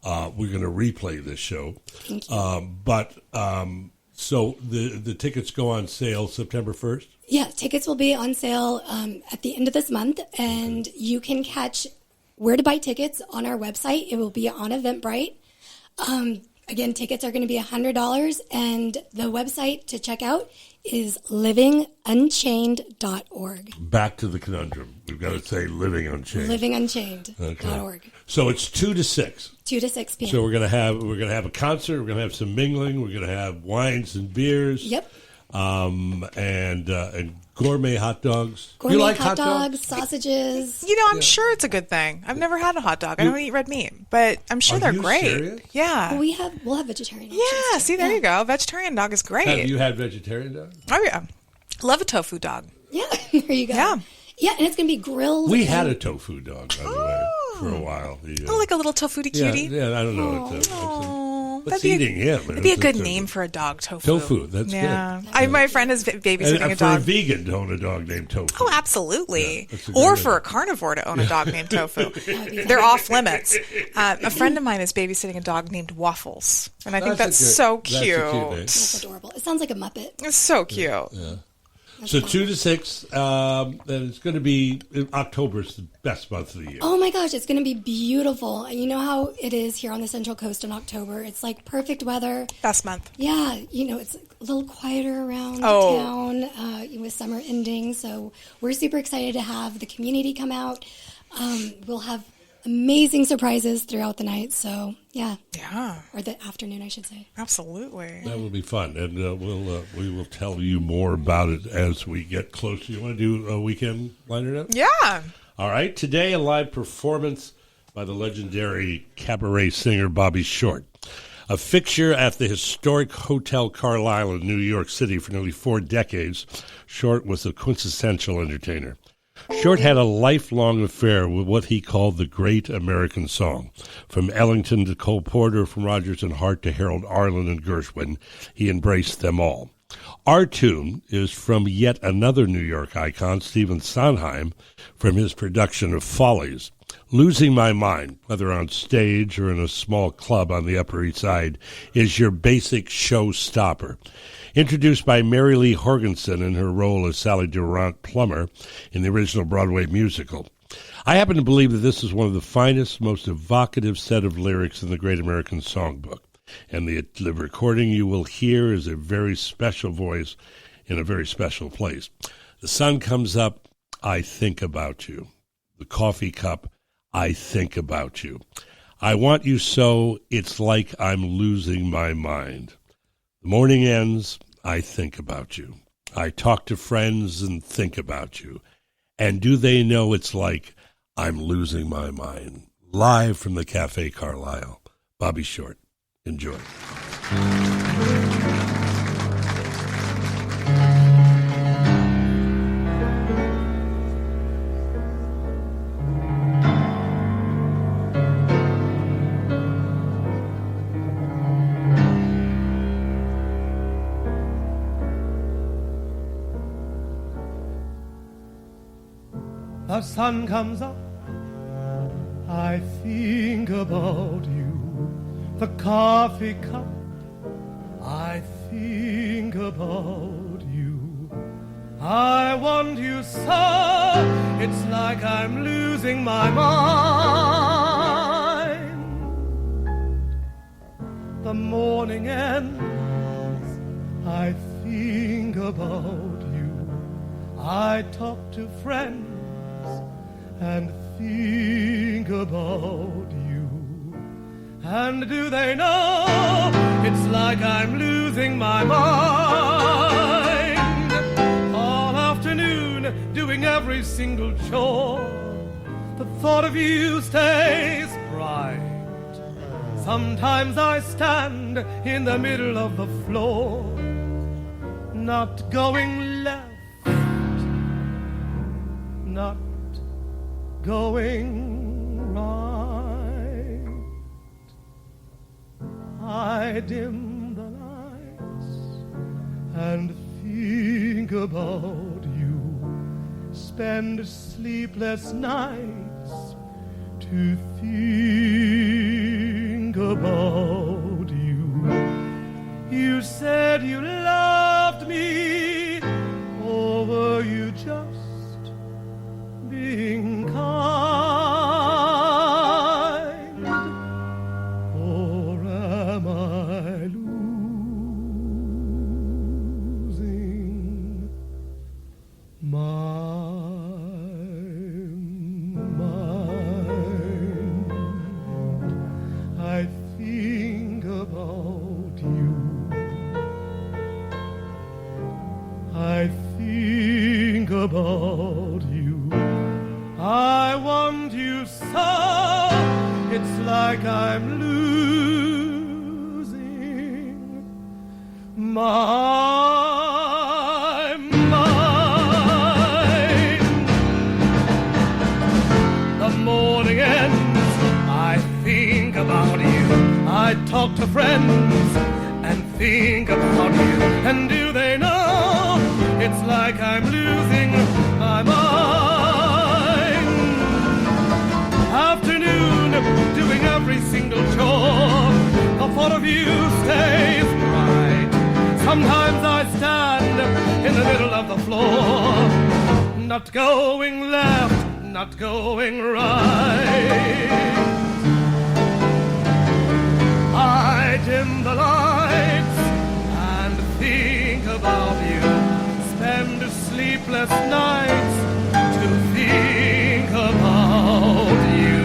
Speaker 2: we're going to replay this show.
Speaker 5: Thank you.
Speaker 2: So the tickets go on sale September 1st?
Speaker 5: Yeah, tickets will be on sale at the end of this month, and you can catch where to buy tickets on our website. It will be on Eventbrite. Again, tickets are going to be $100, and the website to check out is livingunchained.org.
Speaker 2: Back to the conundrum. We've got to say Living Unchained.
Speaker 5: Livingunchained.org.
Speaker 2: So it's 2 to 6.
Speaker 5: 2 to 6 p.m.
Speaker 2: So we're gonna have a concert. We're gonna have some mingling. We're gonna have wines and beers.
Speaker 5: Yep.
Speaker 2: And gourmet hot dogs.
Speaker 5: Gourmet
Speaker 2: You like
Speaker 5: hot dogs, sausages.
Speaker 4: I'm sure it's a good thing. I've never had a hot dog. I don't eat red meat, but I'm sure
Speaker 2: Are
Speaker 4: they're
Speaker 2: you
Speaker 4: great.
Speaker 2: serious?
Speaker 4: Yeah.
Speaker 5: We'll have vegetarian options,
Speaker 4: Yeah,
Speaker 5: too.
Speaker 4: see, there you go. Vegetarian dog is great.
Speaker 2: Have you had vegetarian dog?
Speaker 4: Oh, yeah. Love a tofu dog.
Speaker 5: Yeah, there you go.
Speaker 4: Yeah.
Speaker 5: Yeah, and it's going to be grilled.
Speaker 2: We
Speaker 5: and-
Speaker 2: had a tofu dog, by the way, for a while.
Speaker 4: Oh, like a little tofuty cutie?
Speaker 2: Yeah, I don't know. What's
Speaker 4: that'd be
Speaker 2: eating him?
Speaker 4: That'd be a good name for a dog, tofu.
Speaker 2: Tofu, that's
Speaker 4: yeah.
Speaker 2: good.
Speaker 4: My friend is babysitting
Speaker 2: And
Speaker 4: a
Speaker 2: for a
Speaker 4: dog.
Speaker 2: vegan to own a dog named Tofu.
Speaker 4: Oh, absolutely.
Speaker 2: that's a
Speaker 4: Or
Speaker 2: good
Speaker 4: for
Speaker 2: idea.
Speaker 4: a carnivore to own a dog named Tofu. They're off limits. A friend of mine is babysitting a dog named Waffles. And I think that's so
Speaker 2: That's a
Speaker 4: cute.
Speaker 2: name.
Speaker 5: That's adorable. It sounds like a Muppet.
Speaker 4: It's so cute.
Speaker 2: So 2 to 6, and it's going to be October's the best month of the year.
Speaker 5: Oh my gosh, it's going to be beautiful. And you know how it is here on the Central Coast in October. It's like perfect weather.
Speaker 4: Best month.
Speaker 5: Yeah, it's a little quieter around
Speaker 4: Oh.
Speaker 5: town with summer ending. So we're super excited to have the community come out. We'll have amazing surprises throughout the night. So yeah,
Speaker 4: Yeah,
Speaker 5: or the afternoon, I should say.
Speaker 4: absolutely.
Speaker 2: That will be fun, and we will tell you more about it as we get closer. You want to do a weekend liner note?
Speaker 4: Yeah.
Speaker 2: All right. Today, a live performance by the legendary cabaret singer Bobby Short. A fixture at the historic Hotel Carlisle in New York City for nearly 4 decades, Short was a quintessential entertainer. Short had a lifelong affair with what he called the great American song. From Ellington to Cole Porter, from Rodgers and Hart to Harold Arlen and Gershwin, he embraced them all. Our tune is from yet another New York icon, Stephen Sondheim, from his production of Follies. Losing My Mind, whether on stage or in a small club on the Upper East Side, is your basic showstopper. Introduced by Mary Lee Horgenson in her role as Sally Durant Plummer in the original Broadway musical. I happen to believe that this is one of the finest, most evocative set of lyrics in the Great American Songbook. And the recording you will hear is a very special voice in a very special place. The sun comes up, I think about you. The coffee cup, I think about you. I want you so, it's like I'm losing my mind. The morning ends, I think about you. I talk to friends and think about you. And do they know it's like I'm losing my mind? Live from the Cafe Carlisle, Bobby Short. Enjoy.
Speaker 8: The sun comes up, I think about you. The coffee cup, I think about you. I want you so, it's like I'm losing my mind. The morning ends, I think about you. I talk to friends and think about you. And do they know it's like I'm losing my mind? All afternoon doing every single chore, the thought of you stays bright. Sometimes I stand in the middle of the floor, not going left, not going right. I dim the lights and think about you. Spend sleepless nights to think about you. You said you loved me, or were you just being kind? Or am I losing my mind? I think about you. I think about you. I want you so, it's like I'm losing my mind. The morning ends, I think about you. I talk to friends and think about you. And do they know it's like I'm losing my mind? Doing every single chore, the thought of you stays bright. Sometimes I stand in the middle of the floor, not going left, not going right. I dim the lights and think about you. Spend sleepless nights to think about you.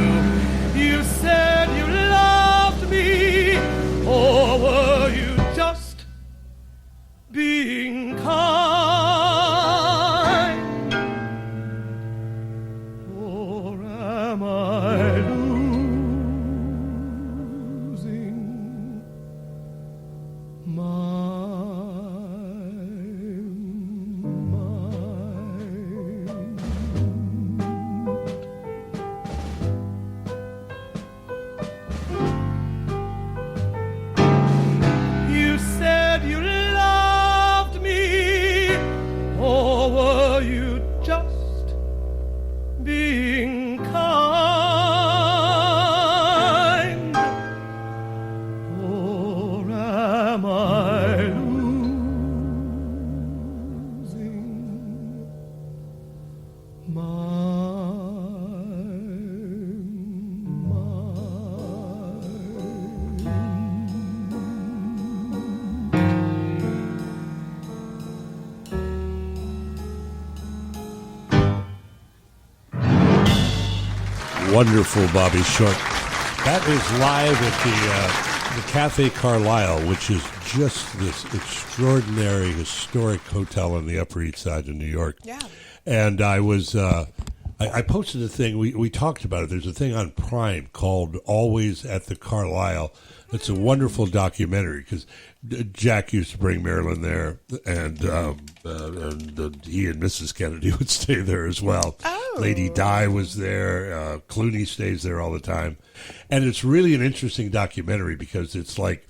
Speaker 2: wonderful Bobby Short. That is live at the Cafe Carlisle, which is just this extraordinary, historic hotel on the Upper East Side of New York.
Speaker 4: Yeah.
Speaker 2: And I was, I posted a thing, we talked about it. There's a thing on Prime called Always at the Carlisle. It's a wonderful documentary because Jack used to bring Marilyn there, and he and Mrs. Kennedy would stay there as well.
Speaker 4: Oh.
Speaker 2: Lady Di was there. Clooney stays there all the time. And it's really an interesting documentary because it's like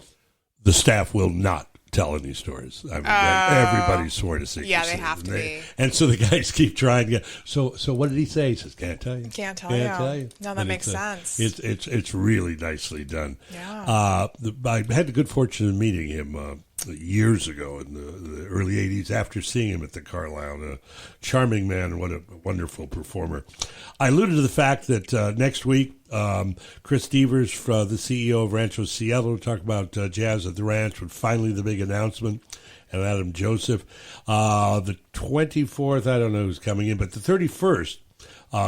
Speaker 2: the staff will not tell any stories. I mean, everybody's sworn to secrecy.
Speaker 4: Yeah, they have to be.
Speaker 2: And so the guys keep trying to. So what did he say? He says, "Can't tell you.
Speaker 4: Can't tell you." No, that
Speaker 2: And
Speaker 4: makes sense.
Speaker 2: It's really nicely done.
Speaker 4: Yeah.
Speaker 2: I had the good fortune of meeting him years ago in the early '80s. After seeing him at the Carlisle, a charming man, what a wonderful performer. I alluded to the fact that next week, Chris Devers, the CEO of Rancho Seattle, will talk about Jazz at the Ranch, with finally the big announcement, and Adam Joseph. The 24th, I don't know who's coming in, but the 31st,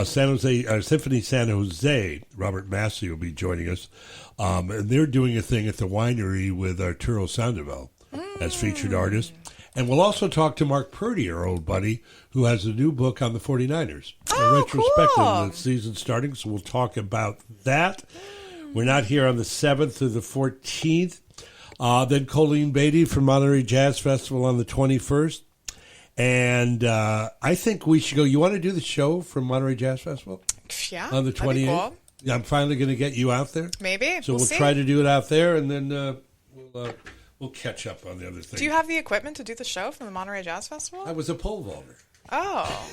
Speaker 2: San Jose Symphony San Jose, Robert Massey will be joining us. And they're doing a thing at the winery with Arturo Sandoval as featured artist. And we'll also talk to Mark Purdy, our old buddy, who has a new book on the 49ers. A retrospective of the season starting, so we'll talk about that. We're not here on the 7th to the 14th. Then Colleen Beatty from Monterey Jazz Festival on the 21st. And I think we should go. You want to do the show from Monterey Jazz Festival?
Speaker 4: Yeah.
Speaker 2: On the 28th?
Speaker 4: Cool.
Speaker 2: Yeah, I'm finally going to get you out there.
Speaker 4: Maybe.
Speaker 2: So we'll
Speaker 4: see.
Speaker 2: try to do it out there, and then we'll catch up on the other things.
Speaker 4: Do you have the equipment to do the show from the Monterey Jazz Festival?
Speaker 2: I was a pole vaulter.
Speaker 4: Oh.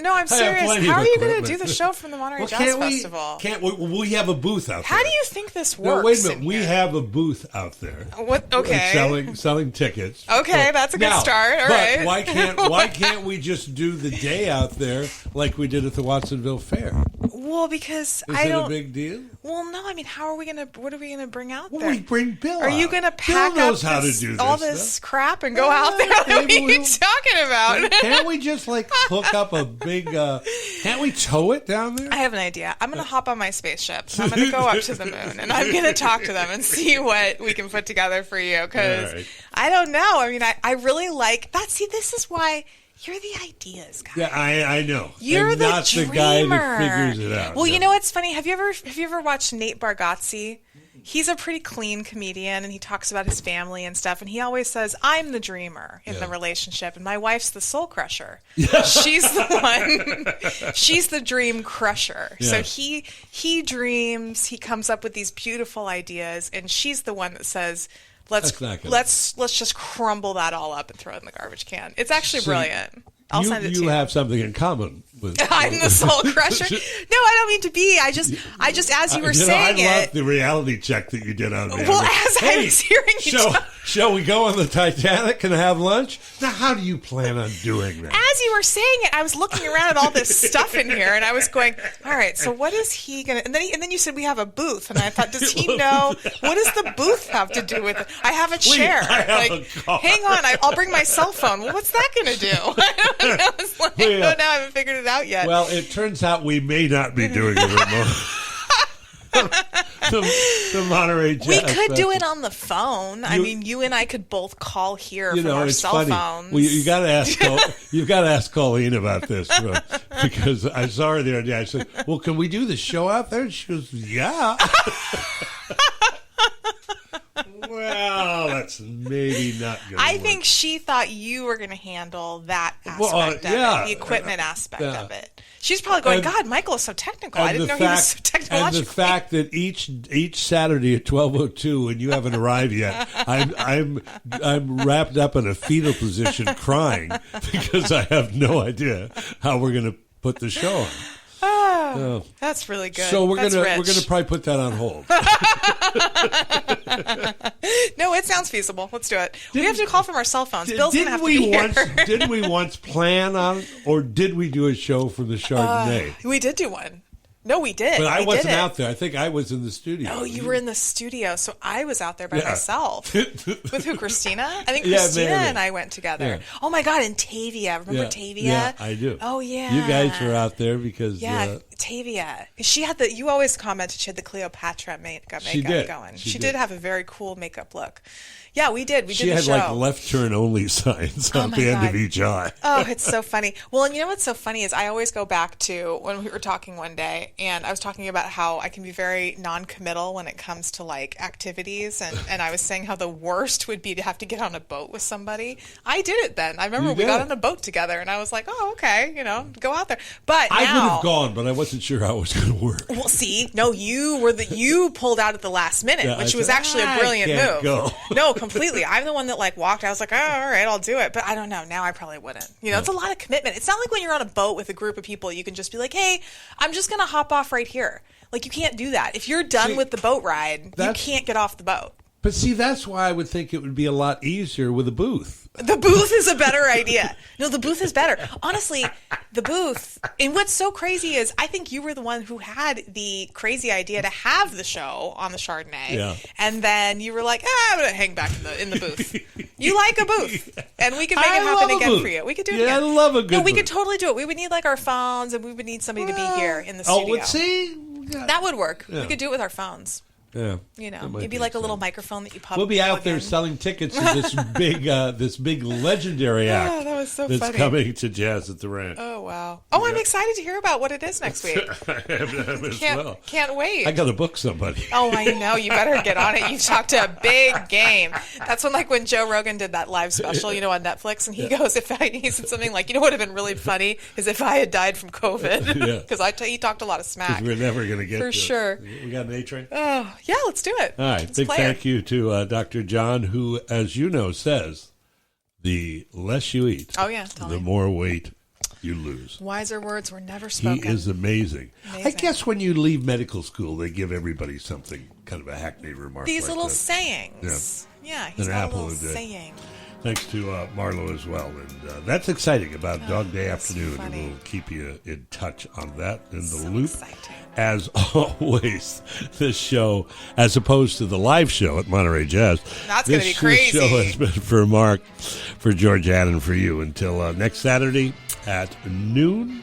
Speaker 2: No,
Speaker 4: I'm serious. How are you going to do the show from the Monterey Jazz Festival?
Speaker 2: Can't we have a booth out there?
Speaker 4: How do you think this works?
Speaker 2: No, wait a minute. We have a booth out there.
Speaker 4: What? Okay.
Speaker 2: Selling tickets.
Speaker 4: Okay, that's a good start. All right.
Speaker 2: Why can't we just do the day out there like we did at the Watsonville Fair?
Speaker 4: Well, because
Speaker 2: Is it a big deal?
Speaker 4: Well, no. I mean, what are we gonna bring out there?
Speaker 2: Well, we bring Bill.
Speaker 4: Are you gonna pack
Speaker 2: Bill knows
Speaker 4: up
Speaker 2: how to do
Speaker 4: all this crap and go out there? What are you talking about?
Speaker 2: Can't we just hook up a big? Can't we tow it down there?
Speaker 4: I have an idea. I'm gonna hop on my spaceship. And I'm gonna go up to the moon, and I'm gonna talk to them and see what we can put together for you. Because
Speaker 2: right.
Speaker 4: I don't know. I mean, I really like that. See, this is why. You're the ideas guy.
Speaker 2: Yeah, I know.
Speaker 4: You're
Speaker 2: and
Speaker 4: the
Speaker 2: not
Speaker 4: dreamer.
Speaker 2: The guy that figures it out.
Speaker 4: Well, you know what's funny? Have you ever watched Nate Bargatze? He's a pretty clean comedian, and he talks about his family and stuff. And he always says, "I'm the dreamer in the relationship, and my wife's the soul crusher. She's the one. She's the dream crusher.
Speaker 2: Yeah.
Speaker 4: So he dreams. He comes up with these beautiful ideas, and she's the one that says." Let's just crumble that all up and throw it in the garbage can. It's actually brilliant. I'll send it to you.
Speaker 2: You have something in common with.
Speaker 4: I'm the soul crusher. No, I don't mean to be. I just as you were saying
Speaker 2: I love the reality check that you did on me.
Speaker 4: Well, I was hearing you talk.
Speaker 2: Shall we go on the Titanic and have lunch? Now, how do you plan on doing that?
Speaker 4: As you were saying it, I was looking around at all this stuff in here, and I was going, all right, so what is he going to... And then you said we have a booth, and I thought, does he know... What does the booth have to do with it? I have a chair.
Speaker 2: I have a car.
Speaker 4: Hang on, I'll bring my cell phone. Well, what's that going to do? I don't know. It's like, now I haven't figured it out yet.
Speaker 2: Well, it turns out we may not be doing a remote... the Monterey Jazz
Speaker 4: We could
Speaker 2: Festival.
Speaker 4: do it on the phone. I mean, you and I could both call here from our
Speaker 2: it's
Speaker 4: cell
Speaker 2: funny.
Speaker 4: phones.
Speaker 2: Well, you got to ask. You've got to ask Colleen about this because I saw her the other day. I said, "Well, can we do the show out there?" And she goes, "Yeah." Well, that's maybe not going to
Speaker 4: I think she thought you were going to handle that aspect of it, the equipment aspect of it. She's probably going, God, Michael is so technical. I didn't know he was so technological.
Speaker 2: And the fact that each Saturday at 12:02 and you haven't arrived yet, I'm wrapped up in a fetal position crying because I have no idea how we're going to put the show on.
Speaker 4: Oh, that's really good.
Speaker 2: So we're gonna probably put that on hold.
Speaker 4: No, it sounds feasible. Let's do it. We have to call from our cell phones. Bill's gonna have to be here.
Speaker 2: Didn't we once plan on it, or did we do a show from the Chardonnay?
Speaker 4: We did do one. No, we did.
Speaker 2: But I wasn't out there. I think I was in the studio.
Speaker 4: Oh, you were in the studio, so I was out there by myself. With who, Christina? I think
Speaker 2: Yeah,
Speaker 4: Christina
Speaker 2: maybe.
Speaker 4: and I went together.
Speaker 2: Yeah.
Speaker 4: Oh my God, and Tavia. Remember Tavia?
Speaker 2: Yeah, I do.
Speaker 4: Oh, yeah.
Speaker 2: You guys were out there because...
Speaker 4: Tavia. She had the. You always commented she had the Cleopatra makeup
Speaker 9: She did.
Speaker 4: going.
Speaker 9: She
Speaker 4: She
Speaker 9: did.
Speaker 4: did have a very cool makeup look. Yeah, we did. We
Speaker 9: She
Speaker 4: did the
Speaker 9: had
Speaker 4: show.
Speaker 9: like left turn only signs
Speaker 4: Oh
Speaker 9: on
Speaker 4: my
Speaker 9: the end
Speaker 4: God.
Speaker 9: of each eye.
Speaker 4: Oh, it's so funny. Well, and you know what's so funny is I always go back to when we were talking one day, and I was talking about how I can be very non-committal when it comes to like activities, and I was saying how the worst would be to have to get on a boat with somebody. I did it then. I remember
Speaker 9: You
Speaker 4: we
Speaker 9: did
Speaker 4: got
Speaker 9: it.
Speaker 4: on a boat together, and I was like, oh, okay, go out there. But
Speaker 9: I
Speaker 4: now,
Speaker 9: would have gone, but I wasn't sure how it was going to work.
Speaker 4: well, see, no, you pulled out at the last minute,
Speaker 9: Yeah, I
Speaker 4: which was
Speaker 9: said,
Speaker 4: actually a
Speaker 9: "I
Speaker 4: brilliant
Speaker 9: can't
Speaker 4: move.
Speaker 9: go."
Speaker 4: No, completely. I'm the one that like walked. I was like, oh, all right, I'll do it. But I don't know. Now I probably wouldn't. It's a lot of commitment. It's not like when you're on a boat with a group of people, you can just be like, hey, I'm just gonna hop off right here. Like you can't do that. If you're done
Speaker 9: See,
Speaker 4: with the boat ride, you
Speaker 9: that's-
Speaker 4: can't get off the boat.
Speaker 9: But see, that's why I would think it would be a lot easier with a booth.
Speaker 4: The booth is a better idea. No, the booth is better. Honestly, the booth. And what's so crazy is I think you were the one who had the crazy idea to have the show on the Chardonnay.
Speaker 9: Yeah.
Speaker 4: And then you were like, I'm going to hang back in the booth. You like a booth. And we can make
Speaker 9: I
Speaker 4: it happen
Speaker 9: love a
Speaker 4: again
Speaker 9: booth.
Speaker 4: for you. We could do it
Speaker 9: Yeah,
Speaker 4: again.
Speaker 9: I love a good
Speaker 4: No, we
Speaker 9: booth.
Speaker 4: could totally do it. We would need like our phones and we would need somebody to be here in the
Speaker 9: Oh,
Speaker 4: studio.
Speaker 9: let's see.
Speaker 4: That would work.
Speaker 9: Yeah.
Speaker 4: We could do it with our phones.
Speaker 9: Yeah.
Speaker 4: You know,
Speaker 9: That might
Speaker 4: it'd be like a little microphone that you pop.
Speaker 9: We'll be out
Speaker 4: plug
Speaker 9: there
Speaker 4: in.
Speaker 9: selling tickets to this big legendary act
Speaker 4: Oh, that was so
Speaker 9: that's
Speaker 4: funny.
Speaker 9: coming to Jazz at the Ranch.
Speaker 4: Oh, wow. Oh, I'm excited to hear about what it is next week.
Speaker 9: I am as well.
Speaker 4: Can't wait.
Speaker 9: I got to book somebody.
Speaker 4: Oh, I know. You better get on it. You've talked to a big game. That's when Joe Rogan did that live special, on Netflix, and he goes, he said something like, what would have been really funny is if I had died from COVID.
Speaker 9: Yeah.
Speaker 4: Because he talked a lot of smack.
Speaker 9: We're never going to get
Speaker 4: For
Speaker 9: to it.
Speaker 4: sure.
Speaker 9: We got an A-train?
Speaker 4: Oh, yeah, let's do it.
Speaker 9: All right.
Speaker 4: Let's
Speaker 9: Big
Speaker 4: play
Speaker 9: thank
Speaker 4: it.
Speaker 9: you to Dr. John, who, as you know, says the less you eat,
Speaker 4: Oh, yeah. Tell
Speaker 9: the
Speaker 4: me.
Speaker 9: more weight you lose.
Speaker 4: Wiser words were never
Speaker 9: He
Speaker 4: spoken.
Speaker 9: is amazing. I
Speaker 4: Amazing.
Speaker 9: guess when you leave medical school, they give everybody something, kind of a hackneyed remark.
Speaker 4: These
Speaker 9: like
Speaker 4: little
Speaker 9: that.
Speaker 4: sayings. Yeah, he's
Speaker 9: An
Speaker 4: got a
Speaker 9: apple
Speaker 4: little
Speaker 9: a day.
Speaker 4: saying.
Speaker 9: Thanks to Marlo as well. And that's exciting about Dog Day
Speaker 4: that's
Speaker 9: Afternoon.
Speaker 4: funny.
Speaker 9: And we'll keep you in touch on that, in the
Speaker 4: So
Speaker 9: loop.
Speaker 4: exciting.
Speaker 9: As always, this show, as opposed to the live show at Monterey Jazz,
Speaker 4: That's gonna
Speaker 9: this
Speaker 4: be crazy.
Speaker 9: show has been for Mark, for George Ann, and for you until next Saturday at noon,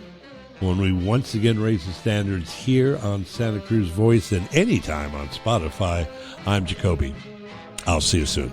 Speaker 9: when we once again raise the standards here on Santa Cruz Voice and anytime on Spotify. I'm Jacoby. I'll see you soon.